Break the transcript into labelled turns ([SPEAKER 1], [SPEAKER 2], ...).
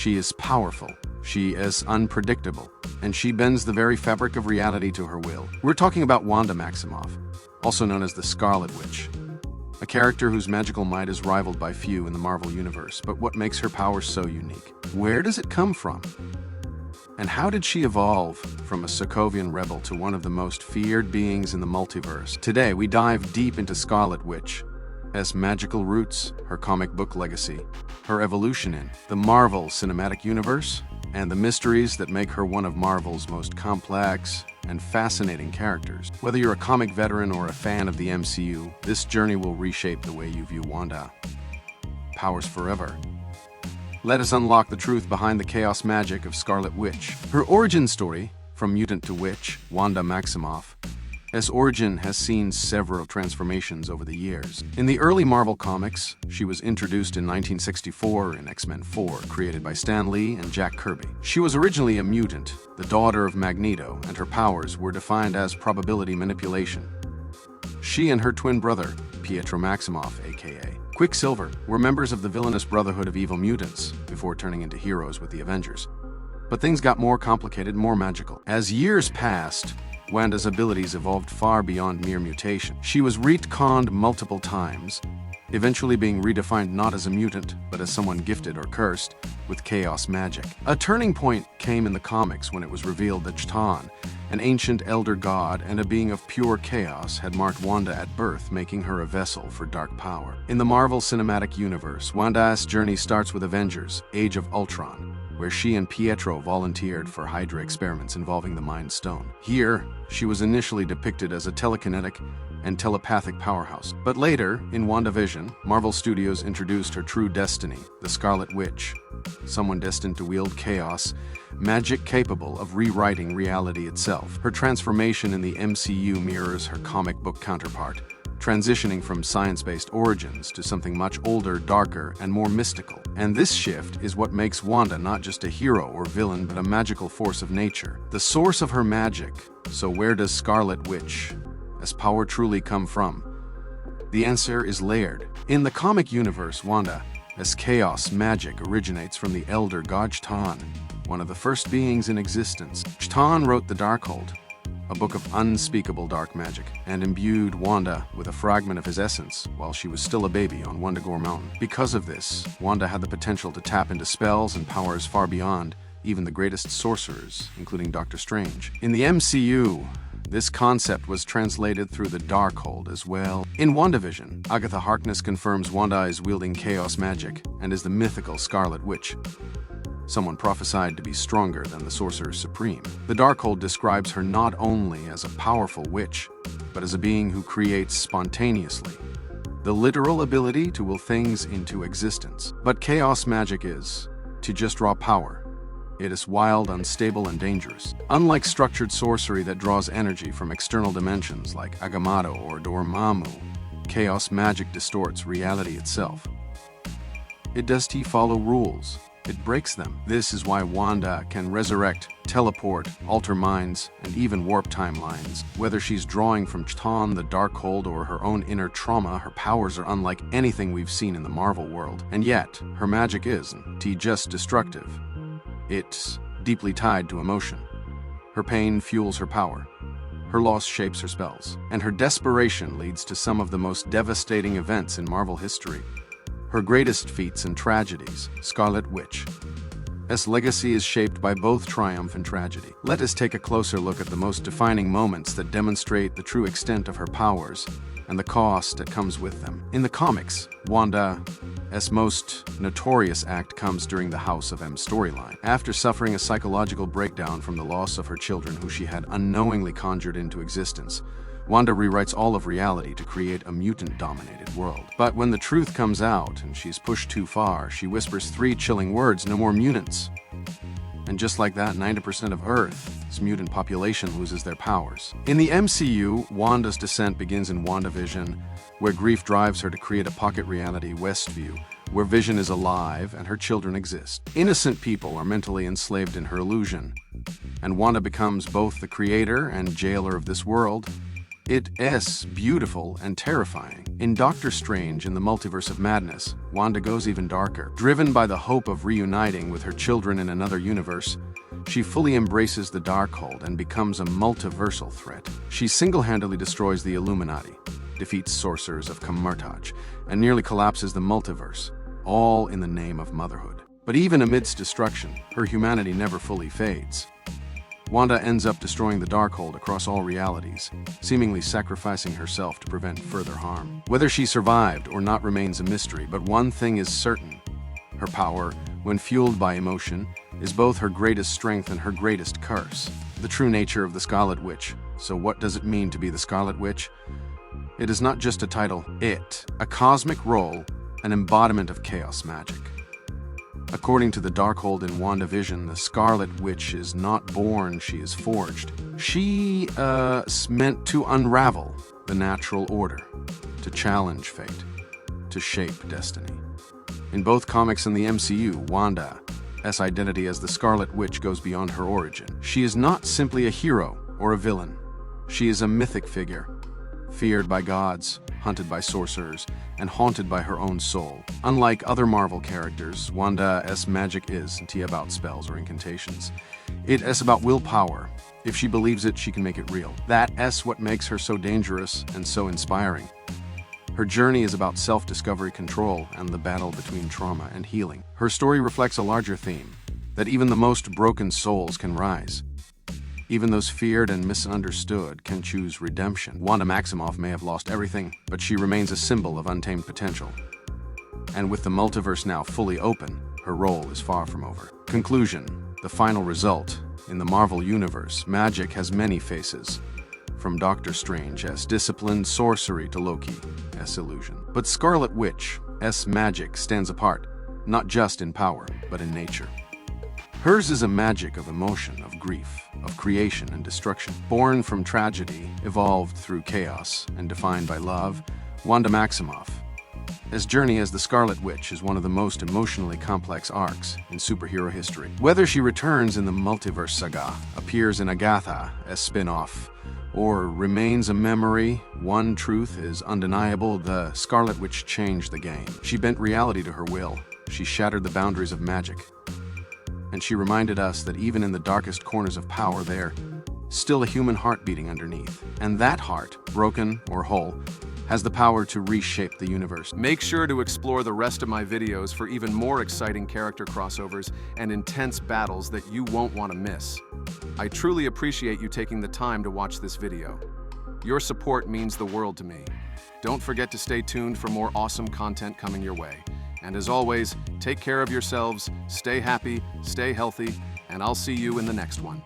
[SPEAKER 1] She is powerful, she is unpredictable, and she bends the very fabric of reality to her will. We're talking about Wanda Maximoff, also known as the Scarlet Witch. A character whose magical might is rivaled by few in the Marvel Universe, but what makes her power so unique? Where does it come from? And how did she evolve from a Sokovian rebel to one of the most feared beings in the multiverse? Today, we dive deep into Scarlet Witch's magical roots, her comic book legacy, her evolution in the Marvel Cinematic Universe, and the mysteries that make her one of Marvel's most complex and fascinating characters. Whether you're a comic veteran or a fan of the MCU, this journey will reshape the way you view Wanda. Powers forever. Let us unlock the truth behind the chaos magic of Scarlet Witch. Her origin story, from mutant to witch, Wanda Maximoff, origin has seen several transformations over the years. In the early Marvel comics, she was introduced in 1964 in X-Men 4, created by Stan Lee and Jack Kirby. She was originally a mutant, the daughter of Magneto, and her powers were defined as probability manipulation. She and her twin brother, Pietro Maximoff, aka Quicksilver, were members of the villainous Brotherhood of Evil Mutants before turning into heroes with the Avengers. But things got more complicated, more magical. As years passed, Wanda's abilities evolved far beyond mere mutation. She was retconned multiple times, eventually being redefined not as a mutant, but as someone gifted or cursed with chaos magic. A turning point came in the comics when it was revealed that Ch'tan, an ancient elder god and a being of pure chaos, had marked Wanda at birth, making her a vessel for dark power. In the Marvel Cinematic Universe, Wanda's journey starts with Avengers: Age of Ultron, where she and Pietro volunteered for Hydra experiments involving the Mind Stone. Here, she was initially depicted as a telekinetic and telepathic powerhouse. But later, in WandaVision, Marvel Studios introduced her true destiny, the Scarlet Witch, someone destined to wield chaos, magic capable of rewriting reality itself. Her transformation in the MCU mirrors her comic book counterpart, transitioning from science-based origins to something much older, darker, and more mystical. And this shift is what makes Wanda not just a hero or villain, but a magical force of nature. The source of her magic. So where does Scarlet Witch's power truly come from? The answer is layered. In the comic universe, Wanda's chaos magic originates from the elder god Ch'tan, one of the first beings in existence. Ch'tan wrote the Darkhold, a book of unspeakable dark magic, and imbued Wanda with a fragment of his essence while she was still a baby on Wundagore Mountain. Because of this, Wanda had the potential to tap into spells and powers far beyond even the greatest sorcerers, including Doctor Strange. In the MCU, this concept was translated through the Darkhold as well. In WandaVision, Agatha Harkness confirms Wanda is wielding chaos magic and is the mythical Scarlet Witch, someone prophesied to be stronger than the Sorcerer Supreme. The Darkhold describes her not only as a powerful witch, but as a being who creates spontaneously, the literal ability to will things into existence. But chaos magic is, to just raw power. It is wild, unstable, and dangerous. Unlike structured sorcery that draws energy from external dimensions like Agamotto or Dormammu, chaos magic distorts reality itself. It doesn't follow rules. It breaks them. This is why Wanda can resurrect, teleport, alter minds, and even warp timelines. Whether she's drawing from Ch'tan, the Darkhold, or her own inner trauma, her powers are unlike anything we've seen in the Marvel world. And yet, her magic isn't just destructive. It's deeply tied to emotion. Her pain fuels her power. Her loss shapes her spells. And her desperation leads to some of the most devastating events in Marvel history. Her greatest feats and tragedies, Scarlet Witch's legacy is shaped by both triumph and tragedy. Let us take a closer look at the most defining moments that demonstrate the true extent of her powers and the cost that comes with them. In the comics, Wanda's most notorious act comes during the House of M storyline. After suffering a psychological breakdown from the loss of her children who she had unknowingly conjured into existence, Wanda rewrites all of reality to create a mutant-dominated world. But when the truth comes out and she's pushed too far, she whispers three chilling words: no more mutants. And just like that, 90% of Earth's mutant population loses their powers. In the MCU, Wanda's descent begins in WandaVision, where grief drives her to create a pocket reality, Westview, where Vision is alive and her children exist. Innocent people are mentally enslaved in her illusion, and Wanda becomes both the creator and jailer of this world, It is beautiful and terrifying. In Doctor Strange in the Multiverse of Madness, Wanda goes even darker. Driven by the hope of reuniting with her children in another universe, she fully embraces the Darkhold and becomes a multiversal threat. She single-handedly destroys the Illuminati, defeats sorcerers of Camartage, and nearly collapses the multiverse, all in the name of motherhood. But even amidst destruction, her humanity never fully fades. Wanda ends up destroying the Darkhold across all realities, seemingly sacrificing herself to prevent further harm. Whether she survived or not remains a mystery, but one thing is certain. Her power, when fueled by emotion, is both her greatest strength and her greatest curse. The true nature of the Scarlet Witch. So what does it mean to be the Scarlet Witch? It is not just a title, a cosmic role, an embodiment of chaos magic. According to the Darkhold in WandaVision, the Scarlet Witch is not born, she is forged. She meant to unravel the natural order, to challenge fate, to shape destiny. In both comics and the MCU, Wanda's identity as the Scarlet Witch goes beyond her origin. She is not simply a hero or a villain. She is a mythic figure, feared by gods, hunted by sorcerers, and haunted by her own soul. Unlike other Marvel characters, Wanda's magic isn't about spells or incantations. It is about willpower. If she believes it, she can make it real. That's what makes her so dangerous and so inspiring. Her journey is about self-discovery, control, and the battle between trauma and healing. Her story reflects a larger theme, that even the most broken souls can rise. Even those feared and misunderstood can choose redemption. Wanda Maximoff may have lost everything, but she remains a symbol of untamed potential. And with the multiverse now fully open, her role is far from over. Conclusion: the final result. In the Marvel Universe, magic has many faces. From Doctor Strange's disciplined sorcery to Loki's illusion. But Scarlet Witch's magic stands apart, not just in power, but in nature. Hers is a magic of emotion, of grief, of creation and destruction. Born from tragedy, evolved through chaos, and defined by love, Wanda Maximoff's journey as the Scarlet Witch is one of the most emotionally complex arcs in superhero history. Whether she returns in the Multiverse Saga, appears in Agatha's spin-off, or remains a memory, one truth is undeniable: the Scarlet Witch changed the game. She bent reality to her will. She shattered the boundaries of magic. And she reminded us that even in the darkest corners of power, there's still a human heart beating underneath. And that heart, broken or whole, has the power to reshape the universe.
[SPEAKER 2] Make sure to explore the rest of my videos for even more exciting character crossovers and intense battles that you won't want to miss. I truly appreciate you taking the time to watch this video. Your support means the world to me. Don't forget to stay tuned for more awesome content coming your way. And as always, take care of yourselves, stay happy, stay healthy, and I'll see you in the next one.